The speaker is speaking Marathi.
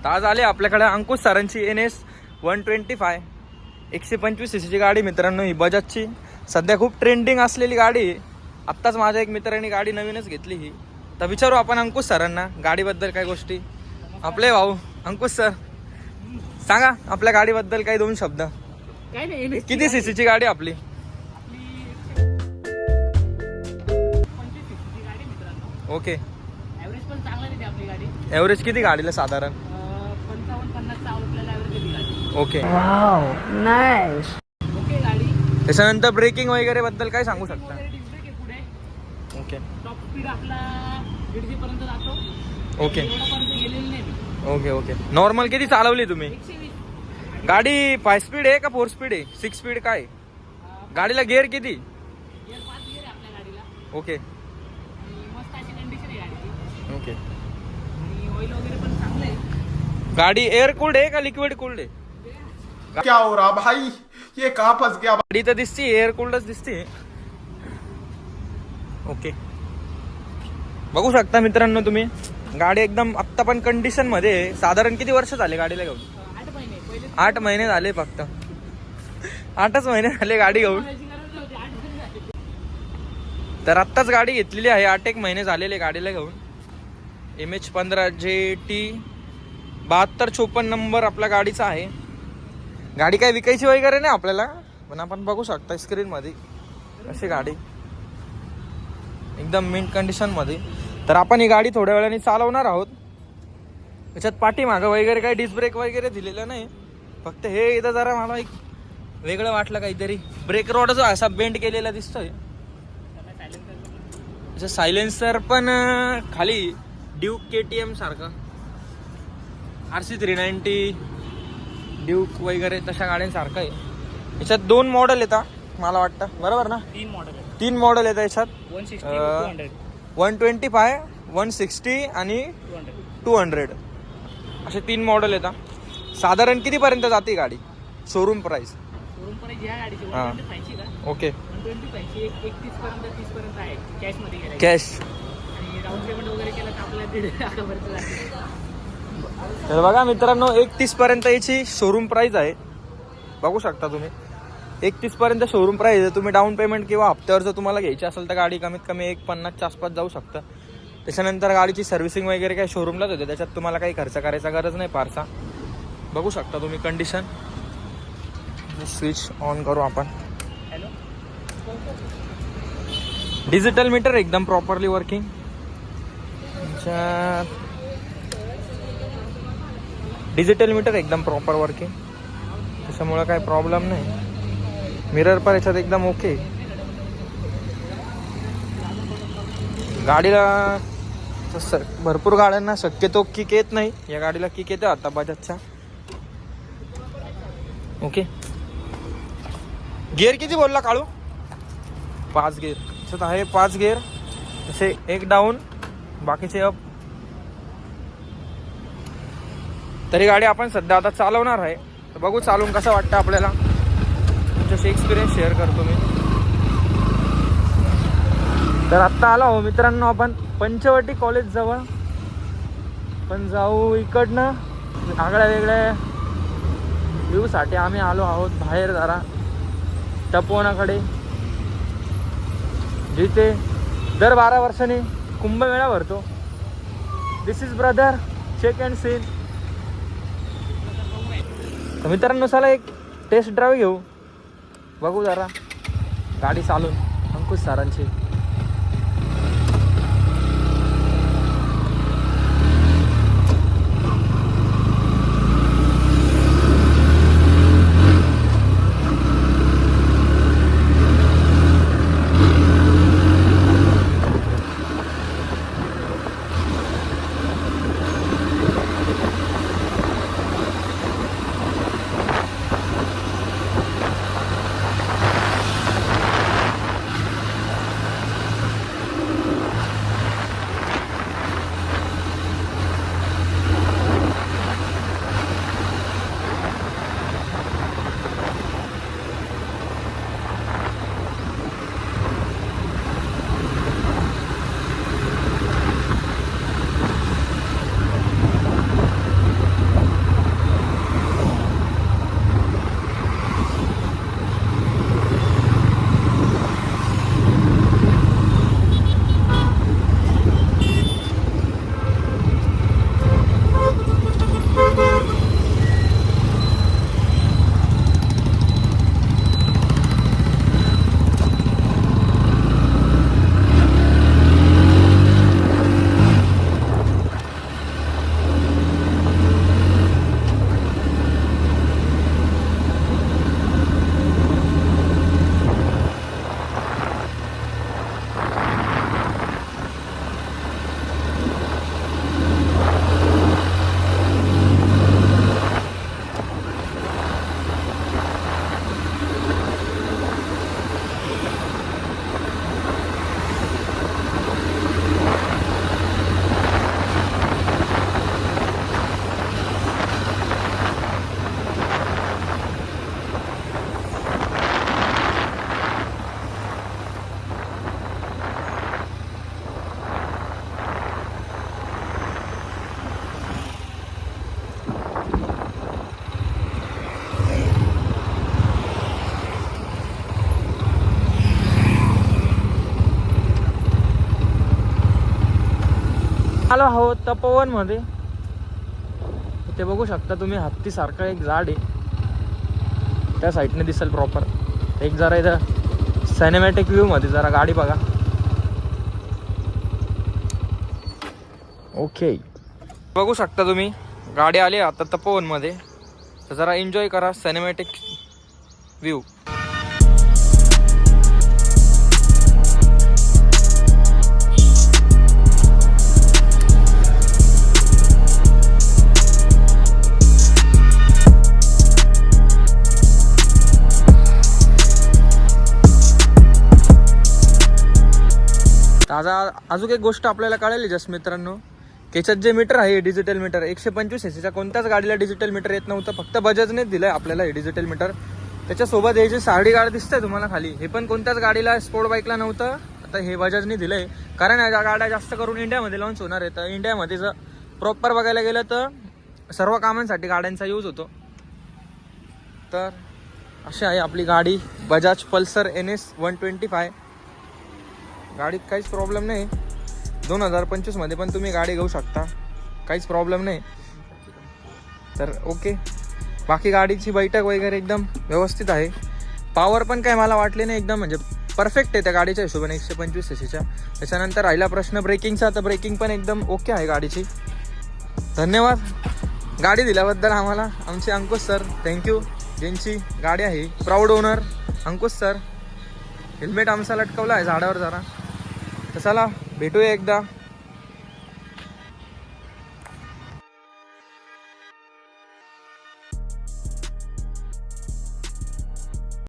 तर आज आले आपल्याकडे अंकुश सरांची NS 125 125 cc गाडी मित्रांनो. ही बजाजची सध्या खूप ट्रेंडिंग असलेली गाडी. आत्ताच माझ्या एक मित्राने गाडी नवीनच घेतली ही. तर विचारू आपण अंकुश सरांना गाडीबद्दल काही गोष्टी. आपले भाऊ अंकुश सर, सांगा आपल्या गाडीबद्दल काही दोन शब्द. किती सीसीची गाडी आपली? ओके. ॲव्हरेज पण चांगला देते आपली गाडी. ॲव्हरेज किती गाडीला साधारण? 55-50 आवडलेला ॲव्हरेज देते गाडी. ओके. Wow nice. ओके गाडी. त्याच्यानंतर ब्रेकिंग वगैरे बद्दल काय सांगू शकता? डिस्क ब्रेक आहे पुढे. ओके. टॉप स्पीड आपला 150 पर्यंत जातो. ओके एवढापर्यंत गेलेलं नाही मी. Okay okay. नॉर्मल किती चालवली तुम्ही? 120. गाडी 5 स्पीड आहे का 4 स्पीड आहे? 6 स्पीड काय? गाडीला गिअर किती? गिअर 5 गिअर आहे आपल्या गाडीला. ओके आणि मस्त अशी कंडिशन आहे गाडीची. ओके. आणि ऑइल वगैरे पण चांगलं आहे. गाडी एअर कूल्ड आहे का लिक्विड कूल्ड आहे? क्या हो रहा भाई, ये कहाँ फंस गया? गाडी तर दिसते एअर कूल्डच दिसते. ओके. बघू शकता मित्रांनो तुम्ही, गाडी एकदम आत्ता पण कंडिशन मध्ये आहे. साधारण किती वर्ष झाले गाडीला घेऊन? 8 महिने पहिले 8 महिने झाले फक्त. 8च महिने झाले गाडी घेऊन. करायची गरज नव्हती. 8 महिने झाले. तर आत्ताच गाडी घेतलेली आहे. 8 महिने झालेले गाडीला घेऊन. MH15 JT 7254 नंबर आपल्या गाडीचा आहे. गाडी काय विकायची वगैरे नाही आपल्याला, पण आपण बघू शकता स्क्रीन मध्ये अशी गाडी एकदम मिंट कंडिशन मध्ये. तर आपण ही गाडी थोड्या वेळाने चालवणार आहोत. त्याच्यात पाठीमागं वगैरे काही डिस्क ब्रेक वगैरे दिलेलं नाही. फक्त हे इथं जरा मला एक वेगळं वाटलं काहीतरी. ब्रेक रोड जो असा बेंड केलेला दिसतोय. सायलेन्सर पण खाली ड्यूक KTM सारखं, RC 390 ड्यूक वगैरे तशा गाड्यांसारखं आहे. याच्यात 2 मॉडेल येतात मला वाटतं, बरोबर ना? 3 मॉडेल आहे. 3 मॉडेल येतात याच्यात. 160 200. 125 160 आणि 200 असे 3 मॉडेल येतात. साधारण कितीपर्यंत जाते गाडी शोरूम प्राइस? शोरूम प्राइस या गाडीची हां. 125 ची का? ओके. 125 ची 31 पर्यंत 30 पर्यंत आहे कॅश मध्ये घ्यायची. कॅश. आणि डाऊन पेमेंट वगैरे केलं तर आपल्याला 1.5 लाखापर्यंत जाते. तर बघा मित्रांनो, 31 पर्यंत याची शोरूम प्राइस आहे. बघू शकता तुम्ही 31 पर्यंत शोरूम प्राइस आहे. तुम्ही डाऊन पेमेंट किंवा हप्त्यावर जर तुम्हाला घ्यायची असेल तर गाडी कमीत कमी 150च्या आसपास जाऊ शकतं. त्याच्यानंतर गाडीची सर्व्हिसिंग वगैरे काही शोरूमलाच होते, त्याच्यात तुम्हाला काही खर्च करायचा गरज नाही फारसा. बघू शकता तुम्ही कंडिशन. स्विच ऑन करू आपण. हॅलो. डिजिटल मीटर एकदम प्रॉपरली वर्किंग. डिजिटल मीटर एकदम प्रॉपर वर्किंग, त्याच्यामुळं काही प्रॉब्लेम नाही. मिरर पण याच्यात एकदम ओके. गाडीला भरपूर गाड्यांना शक्यतो किक येत नाही, या गाडीला किक येते आता बजाजच्या. ओके. गिअर किती बोलला काळू? 5 गिअर त्याच्यात आहे. 5 गिअर तसे, एक डाऊन बाकीचे अप. तरी गाडी आपण सध्या आता चालवणार आहे, तर बघू चालवून कसं वाटतं आपल्याला. तुमच्याशी एक्सपिरियन्स शेअर करतो मी. तर आत्ता आला हो मित्रांनो आपण पंचवटी कॉलेज जवळ. पण जाऊ इकडनं आगळ्या वेगळ्या व्ह्यूसाठी आम्ही आलो आहोत बाहेर जरा तपोवनाकडे, जिथे दर 12 वर्षांनी कुंभमेळा भरतो. This is brother check and scene. तर मित्रांनो चला एक टेस्ट ड्राईव्ह घेऊ, बघू जरा गाडी चालून अंकुश सरांची. आलो आहोत तपोवनमध्ये. इथे बघू शकता तुम्ही हत्तीसारखं एक झाड आहे, त्या साईडने दिसेल प्रॉपर. एक जरा इथं सिनेमॅटिक व्ह्यू मध्ये जरा गाडी बघा. ओके, बघू शकता तुम्ही गाडी आली आता तपोवनमध्ये. तर जरा एन्जॉय करा सिनेमॅटिक व्ह्यू. अजून एक गोष्ट आपल्याला कळाली जस्ट मित्रांनो, याच्यात जे मीटर आहे डिजिटल मीटर 125 cc च्या कोणत्याच गाडीला डिजिटल मीटर येत नव्हतं. फक्त बजाजनेच दिलंय आपल्याला हे डिजिटल मीटर. त्याच्यासोबत हे जे साडी गार्ड दिसतंय तुम्हाला खाली, हे पण कोणत्याच गाडीला स्पोर्ट बाईकला नव्हतं. आता हे बजाजने दिलंय, कारण या गाड्या जास्त करून इंडियामध्ये लॉन्च होणार आहे. तर इंडियामध्ये जर प्रॉपर बघायला गेलं तर सर्व कामांसाठी गाड्यांचा यूज होतो. तर अशी आहे आपली गाडी बजाज पल्सर NS 125. गाडीत काहीच प्रॉब्लेम नाही. 2025 मध्ये पण तुम्ही गाडी घेऊ शकता, काहीच प्रॉब्लेम नाही. तर ओके, बाकी गाडीची बैठक वगैरे एकदम व्यवस्थित आहे. पॉवर पण काय मला वाटले नाही, एकदम म्हणजे परफेक्ट आहे त्या गाडीच्या हिशोबाने 125 cc च्या. त्याच्यानंतर राहिला प्रश्न ब्रेकिंगचा, तर ब्रेकिंग पण एकदम ओके आहे गाडीची. धन्यवाद गाडी दिल्याबद्दल आम्हाला आमचे अंकुश सर, थँक्यू. ज्यांची गाडी आहे प्राऊड ओनर अंकुश सर. हेल्मेट आमचा लटकवला आहे झाडावर जरा. तर चला भेटूया एकदा